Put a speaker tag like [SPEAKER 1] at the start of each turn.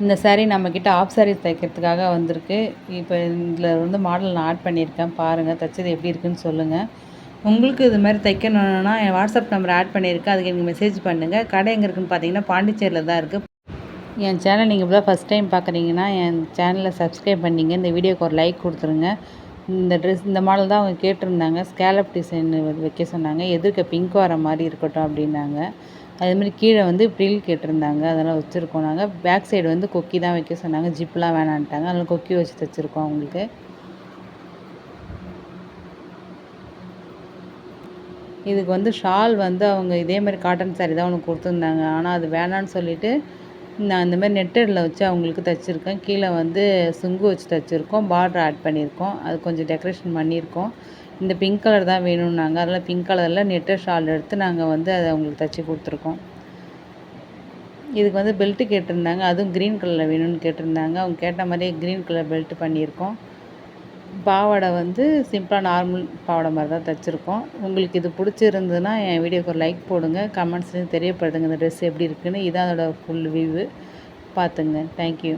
[SPEAKER 1] இந்த சாரீ நம்மக்கிட்ட ஆஃப் சாரீஸ் தைக்கிறதுக்காக வந்திருக்கு. இப்போ இதில் வந்து மாடல் நான் ஆட் பண்ணியிருக்கேன். பாருங்கள், தைச்சது எப்படி இருக்குன்னு சொல்லுங்கள். உங்களுக்கு இது மாதிரி தைக்கணுன்னா என் வாட்ஸ்அப் நம்பர் ஆட் பண்ணியிருக்கேன். அதுக்கு எனக்கு மெசேஜ் பண்ணுங்கள். கடை எங்கே இருக்குதுன்னு பார்த்தீங்கன்னா பாண்டிச்சேரியில் தான் இருக்குது. என் சேனல் நீங்கள் இப்போ தான் ஃபஸ்ட் டைம் பார்க்குறீங்கன்னா என் சேனலை சப்ஸ்கிரைப் பண்ணிங்க. இந்த வீடியோக்கு ஒரு லைக் கொடுத்துருங்க. இந்த மாடல் தான் அவங்க கேட்டிருந்தாங்க. ஸ்கேலப் டிசைன் வைக்க சொன்னாங்க. எதிர்க்க பிங்க் வர மாதிரி இருக்கட்டும் அப்படின்னாங்க. அதேமாதிரி கீழே வந்து ப்ரில் கேட்டிருந்தாங்க. அதெல்லாம் வச்சுருக்கோம் நாங்கள். பேக் சைடு வந்து கொக்கி தான் வைக்க சொன்னாங்க. ஜிப்லாம் வேணான்ட்டாங்க. அதனால் கொக்கி வச்சு தைச்சிருக்கோம் அவங்களுக்கு. இதுக்கு வந்து ஷால் வந்து அவங்க இதேமாதிரி காட்டன் சாரீ தான் ஒன்று கொடுத்துருந்தாங்க. ஆனால் அது வேணான்னு சொல்லிவிட்டு நான் இந்தமாதிரி நெட்டடில் வச்சு அவங்களுக்கு தைச்சிருக்கேன். கீழே வந்து சுங்கு வச்சு தைச்சிருக்கோம். பார்டர் ஆட் பண்ணியிருக்கோம். அது கொஞ்சம் டெக்கரேஷன் பண்ணியிருக்கோம். இந்த பிங்க் கலர் தான் வேணும்னாங்க. அதனால் பிங்க் கலரில் நெட்டட் ஷால் எடுத்து நாங்கள் வந்து அதை அவங்களுக்கு தைச்சி கொடுத்துருக்கோம். இதுக்கு வந்து பெல்ட்டு கேட்டிருந்தாங்க. அதுவும் க்ரீன் கலரில் வேணும்னு கேட்டிருந்தாங்க. அவங்க கேட்ட மாதிரியே க்ரீன் கலர் பெல்ட்டு பண்ணியிருக்கோம். பாவாடை வந்து சிம்பிளாக நார்மல் பாவாடை மாதிரி தான் தைச்சிருக்கோம். உங்களுக்கு இது பிடிச்சிருந்ததுன்னா என் வீடியோக்கு ஒரு லைக் போடுங்க. கமெண்ட்ஸ்லையும் தெரியப்படுத்துங்க இந்த ட்ரெஸ் எப்படி இருக்குன்னு. இதான் அதோட ஃபுல் வியூவு. பார்த்துங்க. தேங்க்யூ.